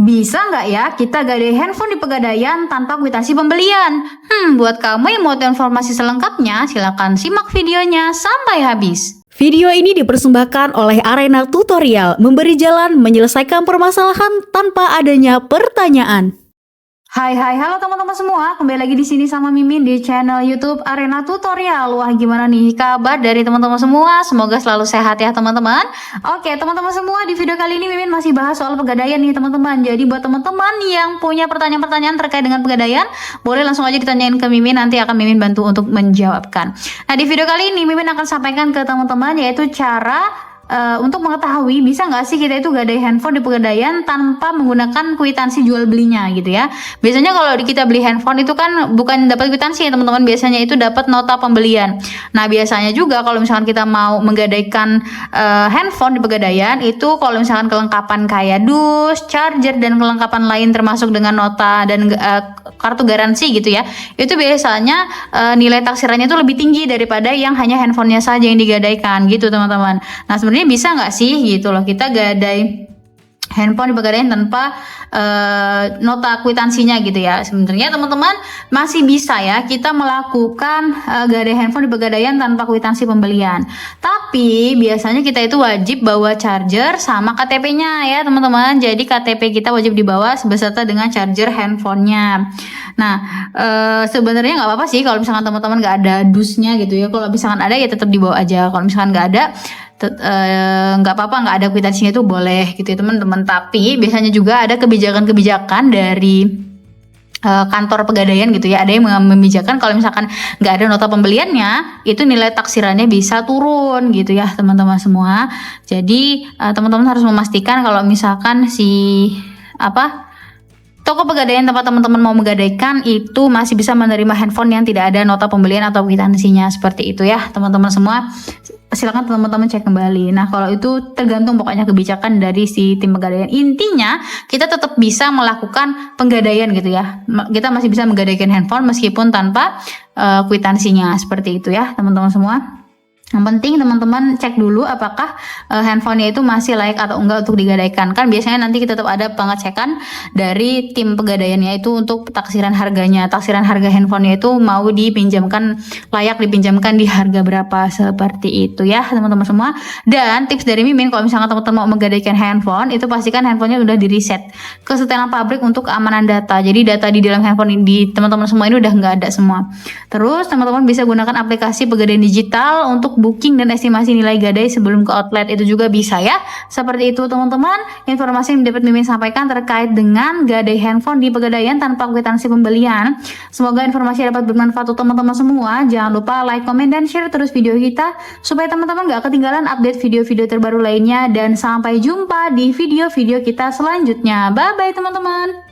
Bisa nggak ya kita gadai handphone di Pegadaian tanpa kwitansi pembelian? Buat kamu yang mau tahu informasi selengkapnya, silakan simak videonya sampai habis. Video ini dipersembahkan oleh Arena Tutorial, memberi jalan menyelesaikan permasalahan tanpa adanya pertanyaan. Hai, halo teman-teman semua, kembali lagi di sini sama Mimin di channel YouTube Arena Tutorial. Wah, gimana nih kabar dari teman-teman semua? Semoga selalu sehat ya teman-teman. Oke, teman-teman semua, di video kali ini Mimin masih bahas soal Pegadaian nih teman-teman. Jadi buat teman-teman yang punya pertanyaan-pertanyaan terkait dengan Pegadaian, boleh langsung aja ditanyain ke Mimin, nanti akan Mimin bantu untuk menjawabkan. Nah, di video kali ini Mimin akan sampaikan ke teman-teman yaitu cara untuk mengetahui bisa nggak sih kita itu gadai handphone di Pegadaian tanpa menggunakan kwitansi jual belinya gitu ya. Biasanya kalau kita beli handphone itu kan bukan dapat kwitansi ya teman-teman, biasanya itu dapat nota pembelian. Nah biasanya juga kalau misalkan kita mau menggadaikan handphone di Pegadaian itu kalau misalkan kelengkapan kayak dus, charger dan kelengkapan lain termasuk dengan nota dan kartu garansi gitu ya, itu biasanya nilai taksirannya itu lebih tinggi daripada yang hanya handphonenya saja yang digadaikan gitu teman-teman. Nah sebenarnya bisa nggak sih gitu loh kita gadai handphone di Pegadaian tanpa nota kwitansinya gitu ya. Sebenarnya teman-teman masih bisa ya kita melakukan gadai handphone di Pegadaian tanpa kwitansi pembelian. Tapi biasanya kita itu wajib bawa charger sama KTP-nya ya teman-teman. Jadi KTP kita wajib dibawa beserta dengan charger handphonenya. Nah sebenarnya nggak apa-apa sih kalau misalkan teman-teman nggak ada dusnya gitu ya. Kalau misalkan ada ya tetap dibawa aja. Kalau misalkan nggak ada nggak apa-apa, nggak ada kwitansinya itu boleh gitu ya teman-teman. Tapi biasanya juga ada kebijakan-kebijakan dari kantor Pegadaian gitu ya, ada yang membijakkan kalau misalkan nggak ada nota pembeliannya itu nilai taksirannya bisa turun gitu ya teman-teman semua. Jadi teman-teman harus memastikan kalau misalkan toko Pegadaian tempat teman-teman mau menggadaikan itu masih bisa menerima handphone yang tidak ada nota pembelian atau kwitansinya, seperti itu ya teman-teman semua. Silakan teman-teman cek kembali. Nah kalau itu tergantung pokoknya kebijakan dari si tim Pegadaian. Intinya kita tetap bisa melakukan penggadaian gitu ya. Kita masih bisa menggadaikan handphone meskipun tanpa kwitansinya, seperti itu ya teman-teman semua. Yang penting teman-teman cek dulu apakah handphonenya itu masih layak atau enggak untuk digadaikan. Kan biasanya nanti kita tetap ada pengecekan dari tim Pegadaiannya itu untuk taksiran harganya. Taksiran harga handphonenya itu mau dipinjamkan, layak dipinjamkan di harga berapa, seperti itu ya teman-teman semua. Dan tips dari Mimin kalau misalnya teman-teman mau menggadaikan handphone itu pastikan handphonenya udah di reset ke setelan pabrik untuk keamanan data. Jadi data di dalam handphone di teman-teman semua ini udah nggak ada semua. Terus teman-teman bisa gunakan aplikasi Pegadaian Digital untuk booking dan estimasi nilai gadai sebelum ke outlet, itu juga bisa ya. Seperti itu teman-teman informasi yang dapat Mimin sampaikan terkait dengan gadai handphone di Pegadaian tanpa kwitansi pembelian. Semoga informasi dapat bermanfaat untuk teman-teman semua. Jangan lupa like, comment, dan share terus video kita supaya teman-teman gak ketinggalan update video-video terbaru lainnya. Dan sampai jumpa di video-video kita selanjutnya. Bye-bye teman-teman.